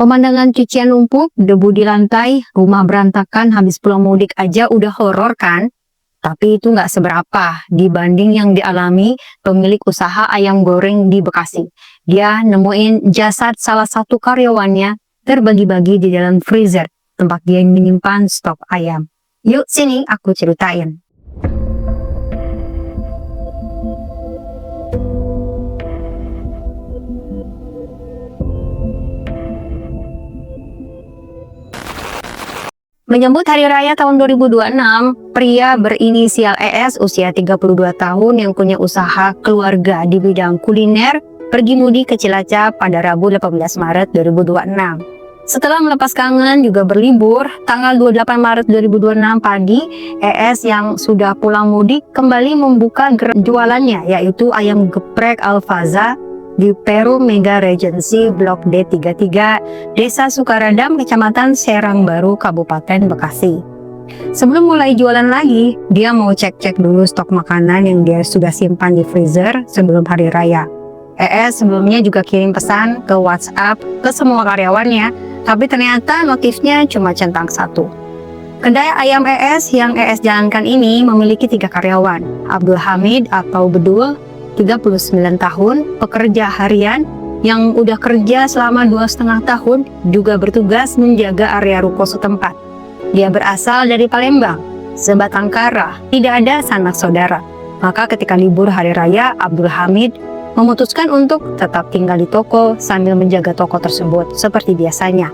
Pemandangan cucian numpuk, debu di lantai, rumah berantakan habis pulang mudik aja udah horor kan? Tapi itu nggak seberapa dibanding yang dialami pemilik usaha ayam goreng di Bekasi. Dia nemuin jasad salah satu karyawannya terbagi-bagi di dalam freezer tempat dia menyimpan stok ayam. Yuk sini aku ceritain. Menyambut Hari Raya tahun 2026, pria berinisial ES usia 32 tahun yang punya usaha keluarga di bidang kuliner pergi mudik ke Cilacap pada Rabu 18 Maret 2026. Setelah melepas kangen juga berlibur, tanggal 28 Maret 2026 pagi, ES yang sudah pulang mudik kembali membuka gerai jualannya yaitu ayam geprek Al-Faza di Peru Mega Regency Blok D33, Desa Sukaradam, Kecamatan Serang Baru, Kabupaten Bekasi. Sebelum mulai jualan lagi, dia mau cek-cek dulu stok makanan yang dia sudah simpan di freezer sebelum hari raya. ES sebelumnya juga kirim pesan ke WhatsApp ke semua karyawannya, tapi ternyata notifnya cuma centang satu. Kedai ayam ES yang ES jalankan ini memiliki 3 karyawan, Abdul Hamid atau Bedul, 39 tahun, pekerja harian yang udah kerja selama 2,5 tahun, juga bertugas menjaga area ruko setempat. Dia berasal dari Palembang, sebatang kara, tidak ada sanak saudara. Maka ketika libur hari raya, Abdul Hamid memutuskan untuk tetap tinggal di toko sambil menjaga toko tersebut seperti biasanya.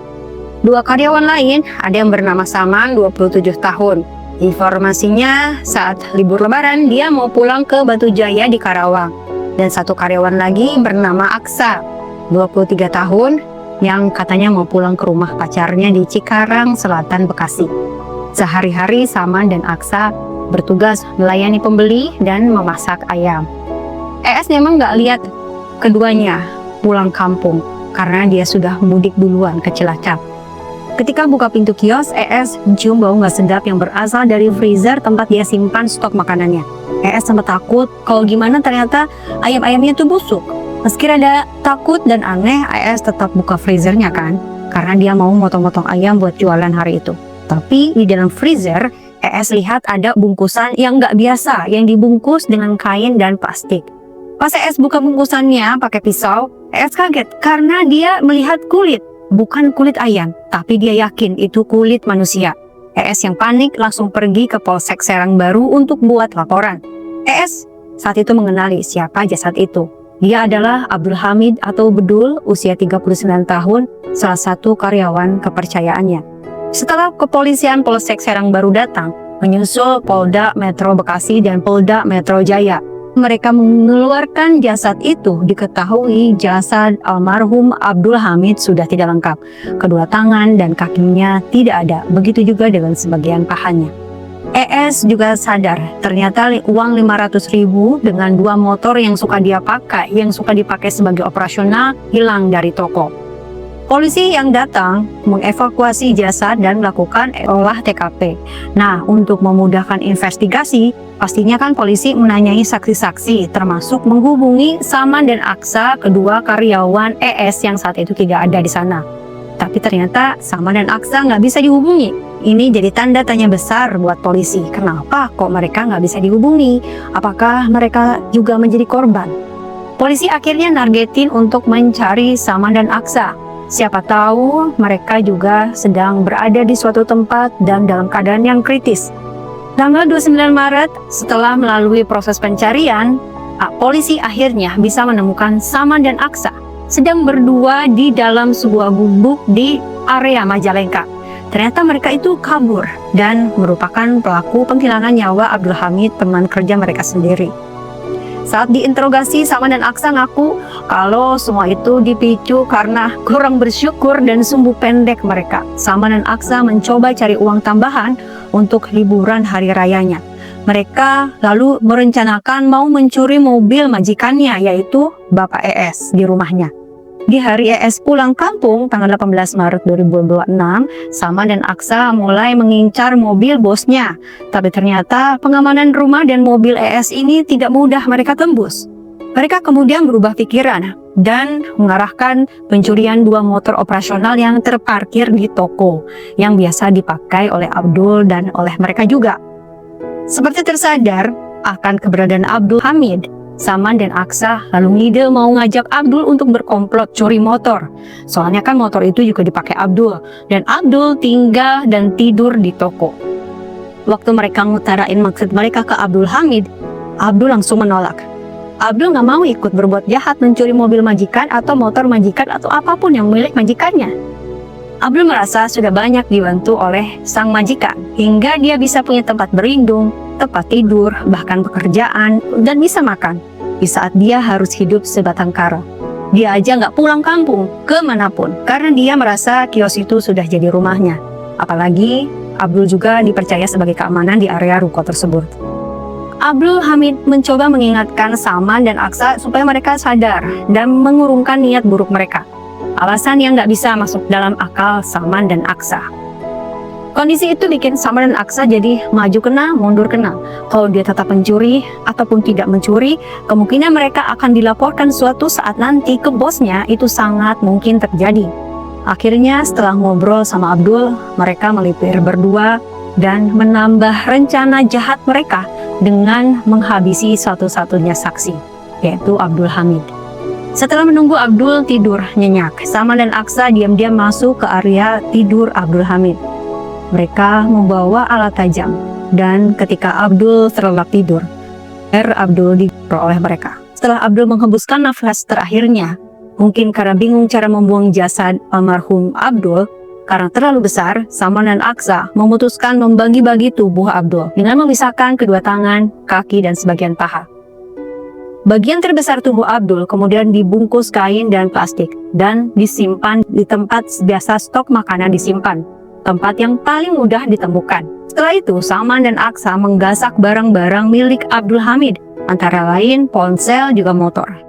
2 karyawan lain, ada yang bernama Saman, 27 tahun. Informasinya saat libur lebaran dia mau pulang ke Batu Jaya di Karawang. Dan 1 karyawan lagi bernama Aksa, 23 tahun, yang katanya mau pulang ke rumah pacarnya di Cikarang Selatan, Bekasi. Sehari-hari Saman dan Aksa bertugas melayani pembeli dan memasak ayam. ES memang nggak lihat keduanya pulang kampung karena dia sudah mudik duluan ke Cilacap. Ketika buka pintu kios, ES mencium bau nggak sedap yang berasal dari freezer tempat dia simpan stok makanannya. ES sempat takut kalau gimana ternyata ayam-ayamnya itu busuk. Meski rada takut dan aneh, ES tetap buka freezernya kan, karena dia mau motong-motong ayam buat jualan hari itu. Tapi di dalam freezer, ES lihat ada bungkusan yang nggak biasa, yang dibungkus dengan kain dan plastik. Pas ES buka bungkusannya pakai pisau, ES kaget karena dia melihat kulit. Bukan kulit ayam, tapi dia yakin itu kulit manusia. ES yang panik langsung pergi ke Polsek Serang Baru untuk buat laporan. ES saat itu mengenali siapa jasad itu. Dia adalah Abdul Hamid atau Bedul, usia 39 tahun, salah satu karyawan kepercayaannya. Setelah kepolisian Polsek Serang Baru datang, menyusul Polda Metro Bekasi dan Polda Metro Jaya, mereka mengeluarkan jasad itu. Diketahui jasad almarhum Abdul Hamid sudah tidak lengkap. Kedua tangan dan kakinya tidak ada. Begitu juga dengan sebagian pahanya. ES juga sadar ternyata uang 500.000 dengan 2 motor yang suka dia pakai, yang suka dipakai sebagai operasional, hilang dari toko. Polisi yang datang mengevakuasi jasad dan melakukan olah TKP. Nah, untuk memudahkan investigasi, pastinya kan polisi menanyai saksi-saksi, termasuk menghubungi Saman dan Aksa, kedua karyawan ES yang saat itu tidak ada di sana. Tapi ternyata Saman dan Aksa nggak bisa dihubungi. Ini jadi tanda tanya besar buat polisi. Kenapa kok mereka nggak bisa dihubungi? Apakah mereka juga menjadi korban? Polisi akhirnya nargetin untuk mencari Saman dan Aksa. Siapa tahu mereka juga sedang berada di suatu tempat dan dalam keadaan yang kritis. Tanggal 29 Maret, setelah melalui proses pencarian, polisi akhirnya bisa menemukan Saman dan Aksa sedang berdua di dalam sebuah gubuk di area Majalengka. Ternyata mereka itu kabur dan merupakan pelaku penghilangan nyawa Abdul Hamid, teman kerja mereka sendiri. Saat diinterogasi, Saman dan Aksa ngaku kalau semua itu dipicu karena kurang bersyukur dan sumbu pendek mereka. Saman dan Aksa mencoba cari uang tambahan untuk liburan hari rayanya. Mereka lalu merencanakan mau mencuri mobil majikannya, yaitu Bapak ES di rumahnya. Di hari ES pulang kampung tanggal 18 Maret 2026, Saman dan Aksa mulai mengincar mobil bosnya. Tapi ternyata pengamanan rumah dan mobil ES ini tidak mudah mereka tembus. Mereka kemudian berubah pikiran dan mengarahkan pencurian 2 motor operasional yang terparkir di toko yang biasa dipakai oleh Abdul dan oleh mereka juga. Seperti tersadar akan keberadaan Abdul Hamid, Saman dan Aksa lalu ngide mau ngajak Abdul untuk berkomplot curi motor. Soalnya kan motor itu juga dipakai Abdul dan Abdul tinggal dan tidur di toko. Waktu mereka ngutarain maksud mereka ke Abdul Hamid, Abdul langsung menolak. Abdul nggak mau ikut berbuat jahat mencuri mobil majikan atau motor majikan atau apapun yang milik majikannya. Abdul merasa sudah banyak dibantu oleh sang majikan hingga dia bisa punya tempat berlindung, tempat tidur, bahkan pekerjaan, dan bisa makan di saat dia harus hidup sebatang kara. Dia aja nggak pulang kampung kemanapun karena dia merasa kios itu sudah jadi rumahnya. Apalagi Abdul juga dipercaya sebagai keamanan di area ruko tersebut. Abdul Hamid mencoba mengingatkan Saman dan Aksa supaya mereka sadar dan mengurungkan niat buruk mereka. Alasan yang nggak bisa masuk dalam akal Saman dan Aksa. Kondisi itu bikin Saman dan Aksa jadi maju kena, mundur kena. Kalau dia tetap mencuri ataupun tidak mencuri, kemungkinan mereka akan dilaporkan suatu saat nanti ke bosnya itu sangat mungkin terjadi. Akhirnya setelah ngobrol sama Abdul, mereka melipir berdua dan menambah rencana jahat mereka dengan menghabisi satu-satunya saksi, yaitu Abdul Hamid. Setelah menunggu Abdul tidur nyenyak, Saman dan Aksa diam-diam masuk ke area tidur Abdul Hamid. Mereka membawa alat tajam, dan ketika Abdul terlelap tidur, Abdul digorok oleh mereka. Setelah Abdul menghembuskan nafas terakhirnya, mungkin karena bingung cara membuang jasad almarhum Abdul, karena terlalu besar, Saman dan Aksa memutuskan membagi-bagi tubuh Abdul dengan memisahkan kedua tangan, kaki, dan sebagian paha. Bagian terbesar tubuh Abdul kemudian dibungkus kain dan plastik dan disimpan di tempat biasa stok makanan disimpan, tempat yang paling mudah ditemukan. Setelah itu, Saman dan Aksa menggasak barang-barang milik Abdul Hamid, antara lain ponsel juga motor.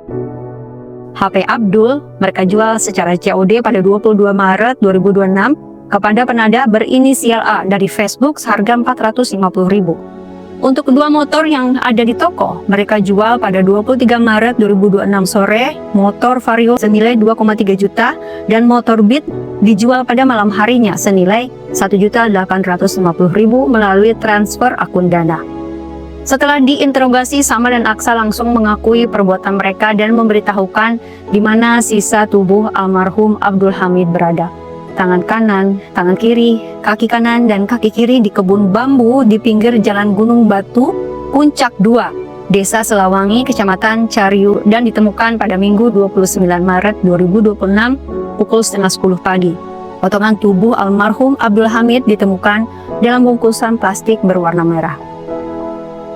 HP Abdul mereka jual secara COD pada 22 Maret 2026 kepada penada berinisial A dari Facebook seharga 450.000. Untuk kedua motor yang ada di toko, mereka jual pada 23 Maret 2026 sore, motor Vario senilai 2,3 juta dan motor Beat dijual pada malam harinya senilai 1.850.000 melalui transfer akun Dana. Setelah diinterogasi, Saman dan Aksa langsung mengakui perbuatan mereka dan memberitahukan di mana sisa tubuh almarhum Abdul Hamid berada. Tangan kanan, tangan kiri, kaki kanan, dan kaki kiri di kebun bambu di pinggir Jalan Gunung Batu, Puncak 2, Desa Selawangi, Kecamatan Cariu, dan ditemukan pada Minggu 29 Maret 2026 pukul setengah 10 pagi. Potongan tubuh almarhum Abdul Hamid ditemukan dalam bungkusan plastik berwarna merah.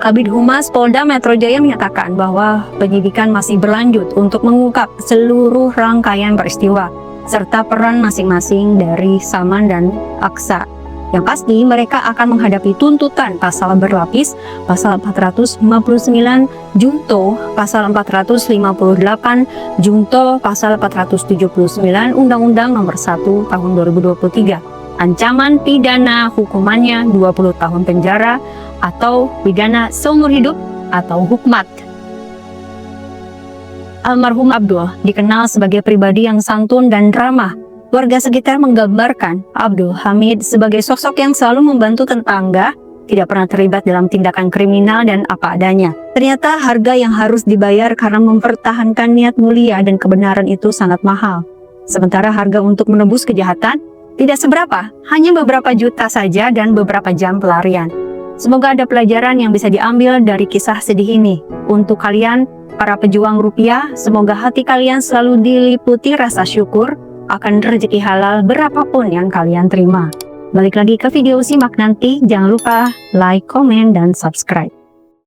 Kabid Humas Polda Metro Jaya menyatakan bahwa penyidikan masih berlanjut untuk mengungkap seluruh rangkaian peristiwa serta peran masing-masing dari Saman dan Aksa. Yang pasti mereka akan menghadapi tuntutan pasal berlapis, pasal 459 junto, pasal 458 junto, pasal 479 Undang-Undang Nomor 1 Tahun 2023. Ancaman pidana hukumannya 20 tahun penjara atau pidana seumur hidup atau hukmat. Almarhum Abdul dikenal sebagai pribadi yang santun dan ramah. Warga sekitar menggambarkan Abdul Hamid sebagai sosok yang selalu membantu tetangga, tidak pernah terlibat dalam tindakan kriminal dan apa adanya. Ternyata harga yang harus dibayar karena mempertahankan niat mulia dan kebenaran itu sangat mahal. Sementara harga untuk menebus kejahatan tidak seberapa, hanya beberapa juta saja dan beberapa jam pelarian. Semoga ada pelajaran yang bisa diambil dari kisah sedih ini. Untuk kalian, para pejuang rupiah, semoga hati kalian selalu diliputi rasa syukur akan rezeki halal berapapun yang kalian terima. Balik lagi ke video simak nanti, jangan lupa like, komen, dan subscribe.